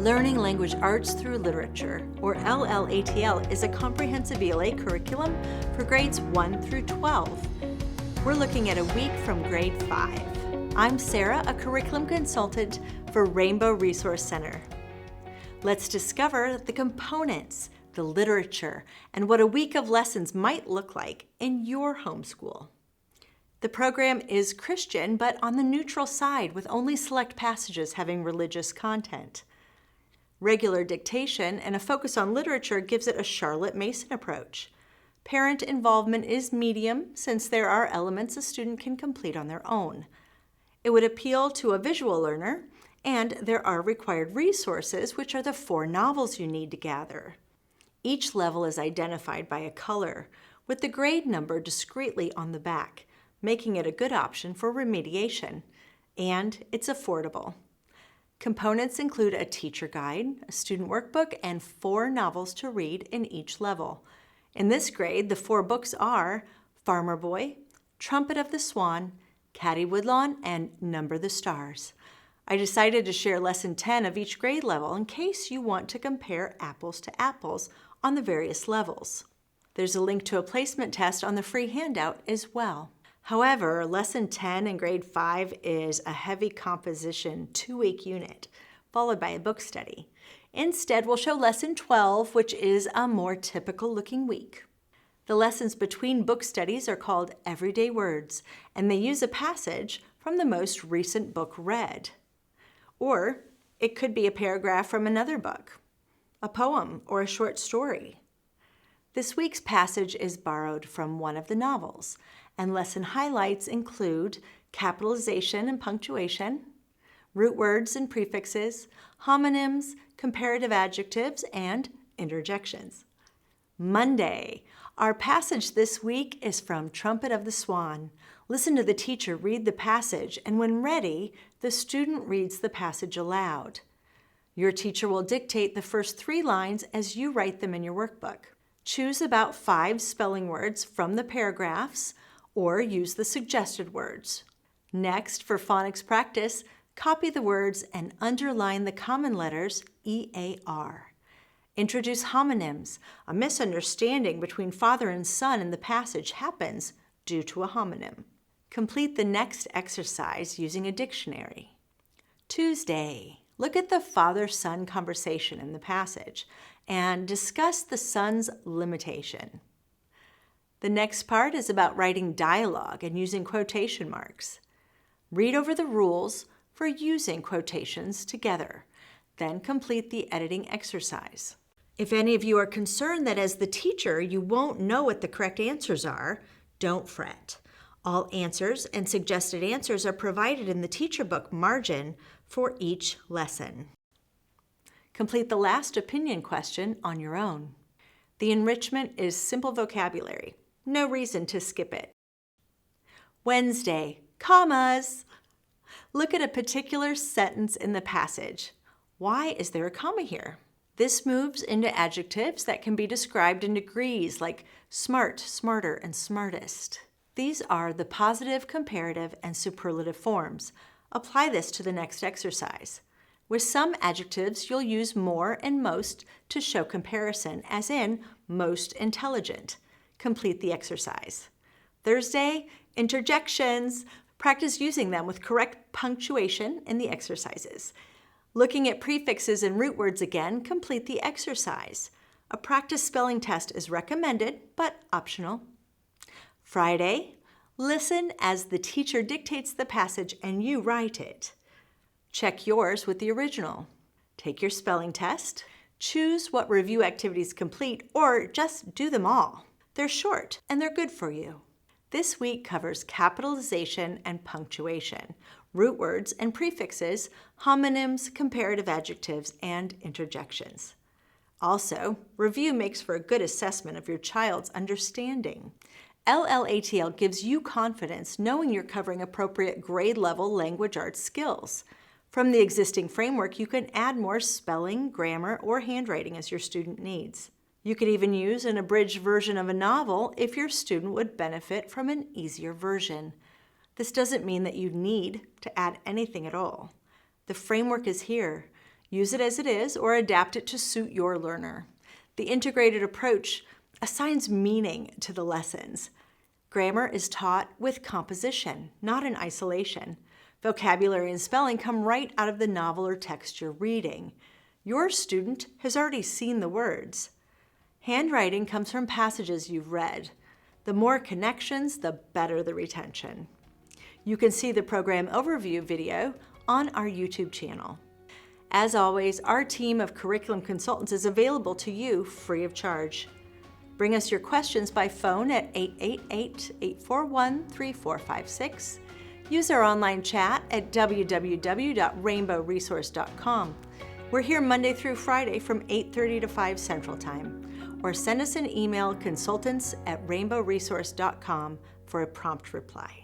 Learning Language Arts Through Literature, or LLATL, is a comprehensive ELA curriculum for grades 1 through 12. We're looking at a week from grade 5. I'm Sara, a curriculum consultant for Rainbow Resource Center. Let's discover the components, the literature, and what a week of lessons might look like in your homeschool. The program is Christian, but on the neutral side, with only select passages having religious content. Regular dictation and a focus on literature gives it a Charlotte Mason approach. Parent involvement is medium, since there are elements a student can complete on their own. It would appeal to a visual learner, and there are required resources, which are the 4 novels you need to gather. Each level is identified by a color, with the grade number discreetly on the back, making it a good option for remediation, and it's affordable. Components include a teacher guide, a student workbook, and 4 novels to read in each level. In this grade, the 4 books are Farmer Boy, Trumpet of the Swan, Caddy Woodlawn, and Number the Stars. I decided to share lesson 10 of each grade level in case you want to compare apples to apples on the various levels. There's a link to a placement test on the free handout as well. However, lesson 10 in grade 5 is a heavy composition 2-week unit, followed by a book study. Instead, we'll show lesson 12, which is a more typical looking week. The lessons between book studies are called Everyday Words, and they use a passage from the most recent book read. Or it could be a paragraph from another book, a poem, or a short story. This week's passage is borrowed from one of the novels, and lesson highlights include capitalization and punctuation, root words and prefixes, homonyms, comparative adjectives, and interjections. Monday. Our passage this week is from Trumpet of the Swan. Listen to the teacher read the passage, and when ready, the student reads the passage aloud. Your teacher will dictate the first 3 lines as you write them in your workbook. Choose about 5 spelling words from the paragraphs, or use the suggested words. Next, for phonics practice, copy the words and underline the common letters EAR. Introduce homonyms. A misunderstanding between father and son in the passage happens due to a homonym. Complete the next exercise using a dictionary. Tuesday, look at the father-son conversation in the passage and discuss the son's limitation. The next part is about writing dialogue and using quotation marks. Read over the rules for using quotations together, then complete the editing exercise. If any of you are concerned that as the teacher you won't know what the correct answers are, don't fret. All answers and suggested answers are provided in the teacher book margin for each lesson. Complete the last opinion question on your own. The enrichment is simple vocabulary. No reason to skip it. Wednesday, commas. Look at a particular sentence in the passage. Why is there a comma here? This moves into adjectives that can be described in degrees like smart, smarter, and smartest. These are the positive, comparative, and superlative forms. Apply this to the next exercise. With some adjectives, you'll use more and most to show comparison, as in most intelligent. Complete the exercise. Thursday, interjections. Practice using them with correct punctuation in the exercises. Looking at prefixes and root words again, complete the exercise. A practice spelling test is recommended, but optional. Friday, listen as the teacher dictates the passage and you write it. Check yours with the original. Take your spelling test. Choose what review activities complete, or just do them all. They're short and they're good for you. This week covers capitalization and punctuation, root words and prefixes, homonyms, comparative adjectives, and interjections. Also, review makes for a good assessment of your child's understanding. LLATL gives you confidence knowing you're covering appropriate grade-level language arts skills. From the existing framework, you can add more spelling, grammar, or handwriting as your student needs. You could even use an abridged version of a novel if your student would benefit from an easier version. This doesn't mean that you need to add anything at all. The framework is here. Use it as it is or adapt it to suit your learner. The integrated approach assigns meaning to the lessons. Grammar is taught with composition, not in isolation. Vocabulary and spelling come right out of the novel or text you're reading. Your student has already seen the words. Handwriting comes from passages you've read. The more connections, the better the retention. You can see the program overview video on our YouTube channel. As always, our team of curriculum consultants is available to you free of charge. Bring us your questions by phone at 888-841-3456. Use our online chat at www.rainbowresource.com. We're here Monday through Friday from 8:30 to 5 Central Time. Or send us an email, consultants@rainbowresource.com, for a prompt reply.